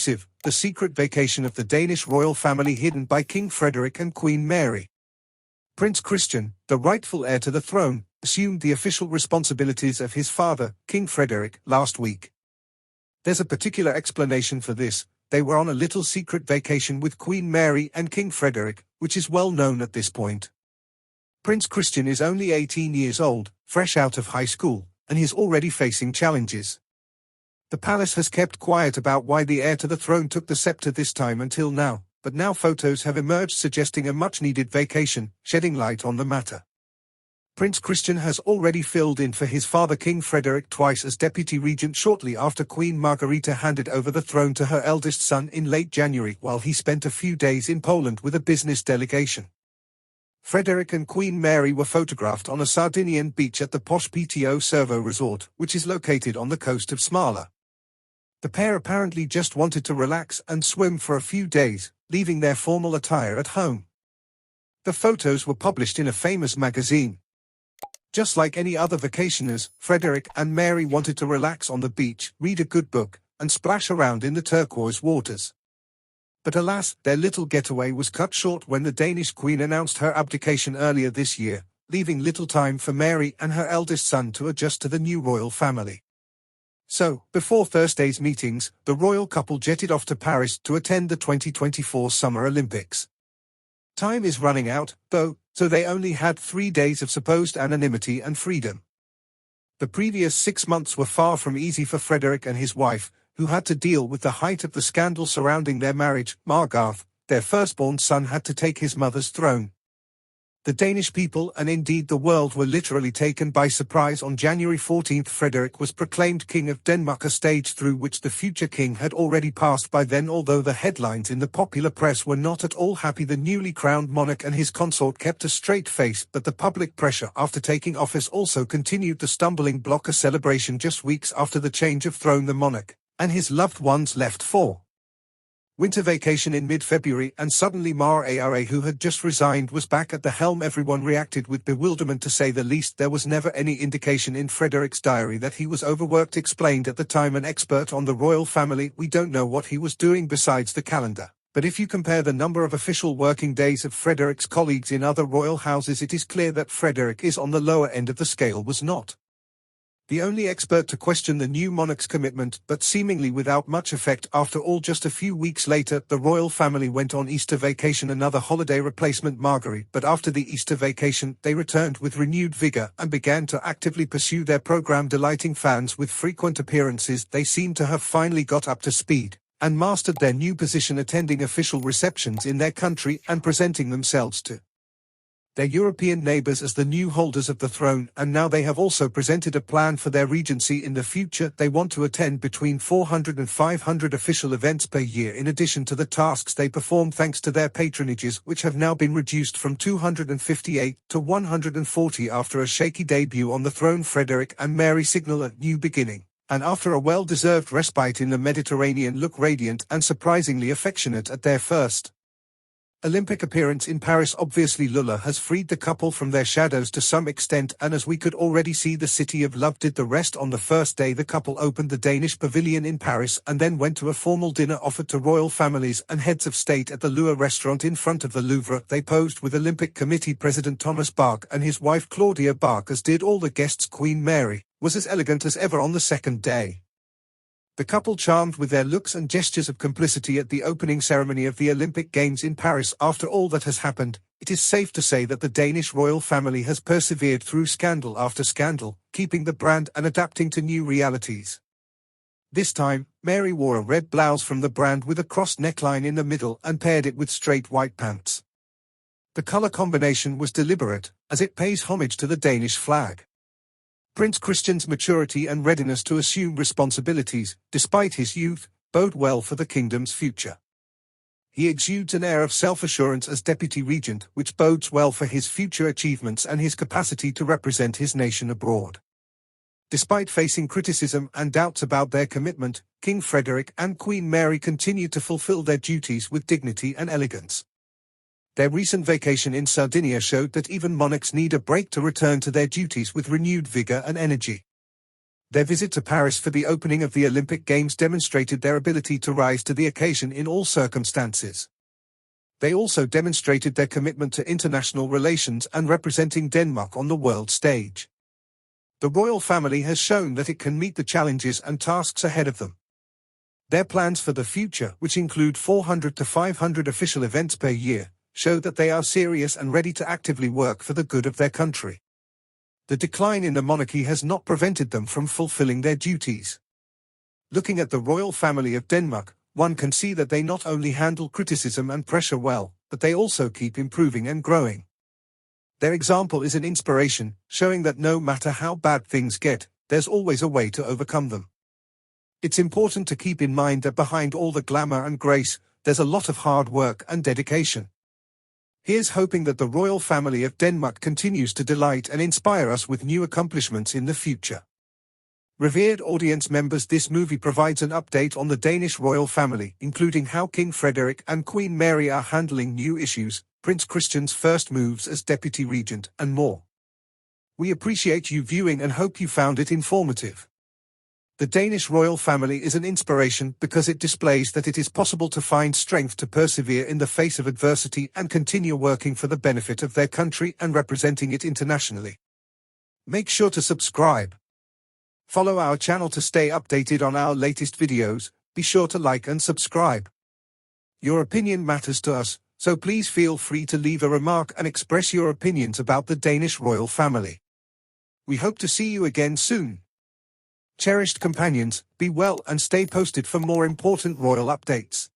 Exclusive, the secret vacation of the Danish royal family hidden by King Frederick and Queen Mary. Prince Christian, the rightful heir to the throne, assumed the official responsibilities of his father, King Frederick, last week. There's a particular explanation for this. They were on a little secret vacation with Queen Mary and King Frederick, which is well known at this point. Prince Christian is only 18 years old, fresh out of high school, and he's already facing challenges. The palace has kept quiet about why the heir to the throne took the sceptre this time until now, but now photos have emerged suggesting a much-needed vacation, shedding light on the matter. Prince Christian has already filled in for his father King Frederick twice as Deputy Regent shortly after Queen Margareta handed over the throne to her eldest son in late January while he spent a few days in Poland with a business delegation. Frederik and Queen Mary were photographed on a Sardinian beach at the posh PTO Servo resort, which is located on the coast of Smala. The pair apparently just wanted to relax and swim for a few days, leaving their formal attire at home. The photos were published in a famous magazine. Just like any other vacationers, Frederik and Mary wanted to relax on the beach, read a good book, and splash around in the turquoise waters. But alas, their little getaway was cut short when the Danish queen announced her abdication earlier this year, leaving little time for Mary and her eldest son to adjust to the new royal family. So, before Thursday's meetings, the royal couple jetted off to Paris to attend the 2024 Summer Olympics. Time is running out, though, so they only had 3 days of supposed anonymity and freedom. The previous 6 months were far from easy for Frederik and his wife, who had to deal with the height of the scandal surrounding their marriage. Margareta, their firstborn son, had to take his mother's throne. The Danish people and indeed the world were literally taken by surprise on January 14. Frederik was proclaimed King of Denmark, a stage through which the future king had already passed by then. Although the headlines in the popular press were not at all happy, the newly crowned monarch and his consort kept a straight face, but the public pressure after taking office also continued. The stumbling block, a celebration just weeks after the change of throne, the monarch and his loved ones left for winter vacation in mid-February, and suddenly Margareta, who had just resigned, was back at the helm. Everyone reacted with bewilderment, to say the least. There was never any indication in Frederik's diary that he was overworked, explained at the time an expert on the royal family. We don't know what he was doing besides the calendar. But if you compare the number of official working days of Frederik's colleagues in other royal houses, it is clear that Frederik is on the lower end of the scale. Was not the only expert to question the new monarch's commitment, but seemingly without much effect. After all, just a few weeks later, the royal family went on Easter vacation, another holiday replacement Margareta. But after the Easter vacation, they returned with renewed vigor and began to actively pursue their program, delighting fans with frequent appearances. They seem to have finally got up to speed and mastered their new position, attending official receptions in their country and presenting themselves to their European neighbors as the new holders of the throne. And now they have also presented a plan for their regency in the future. They want to attend between 400 and 500 official events per year, in addition to the tasks they perform thanks to their patronages, which have now been reduced from 258 to 140 after a shaky debut on the throne. Frederik and Mary signal a new beginning, and after a well-deserved respite in the Mediterranean, look radiant and surprisingly affectionate at their first Olympic appearance in Paris. Obviously, Lula has freed the couple from their shadows to some extent, and as we could already see, the city of love did the rest. On the first day, the couple opened the Danish pavilion in Paris and then went to a formal dinner offered to royal families and heads of state at the Lua restaurant in front of the Louvre. They posed with Olympic Committee President Thomas Bach and his wife Claudia Bach, as did all the guests. Queen Mary was as elegant as ever on the second day. The couple charmed with their looks and gestures of complicity at the opening ceremony of the Olympic Games in Paris. After all that has happened, it is safe to say that the Danish royal family has persevered through scandal after scandal, keeping the brand and adapting to new realities. This time, Mary wore a red blouse from the brand with a crossed neckline in the middle and paired it with straight white pants. The color combination was deliberate, as it pays homage to the Danish flag. Prince Christian's maturity and readiness to assume responsibilities, despite his youth, bode well for the kingdom's future. He exudes an air of self-assurance as Deputy Regent, which bodes well for his future achievements and his capacity to represent his nation abroad. Despite facing criticism and doubts about their commitment, King Frederick and Queen Mary continue to fulfill their duties with dignity and elegance. Their recent vacation in Sardinia showed that even monarchs need a break to return to their duties with renewed vigor and energy. Their visit to Paris for the opening of the Olympic Games demonstrated their ability to rise to the occasion in all circumstances. They also demonstrated their commitment to international relations and representing Denmark on the world stage. The royal family has shown that it can meet the challenges and tasks ahead of them. Their plans for the future, which include 400 to 500 official events per year, show that they are serious and ready to actively work for the good of their country. The decline in the monarchy has not prevented them from fulfilling their duties. Looking at the royal family of Denmark, one can see that they not only handle criticism and pressure well, but they also keep improving and growing. Their example is an inspiration, showing that no matter how bad things get, there's always a way to overcome them. It's important to keep in mind that behind all the glamour and grace, there's a lot of hard work and dedication. Here's hoping that the royal family of Denmark continues to delight and inspire us with new accomplishments in the future. Revered audience members, this movie provides an update on the Danish royal family, including how King Frederick and Queen Mary are handling new issues, Prince Christian's first moves as Deputy Regent, and more. We appreciate you viewing and hope you found it informative. The Danish royal family is an inspiration because it displays that it is possible to find strength to persevere in the face of adversity and continue working for the benefit of their country and representing it internationally. Make sure to subscribe. Follow our channel to stay updated on our latest videos. Be sure to like and subscribe. Your opinion matters to us, so please feel free to leave a remark and express your opinions about the Danish royal family. We hope to see you again soon. Cherished companions, be well and stay posted for more important royal updates.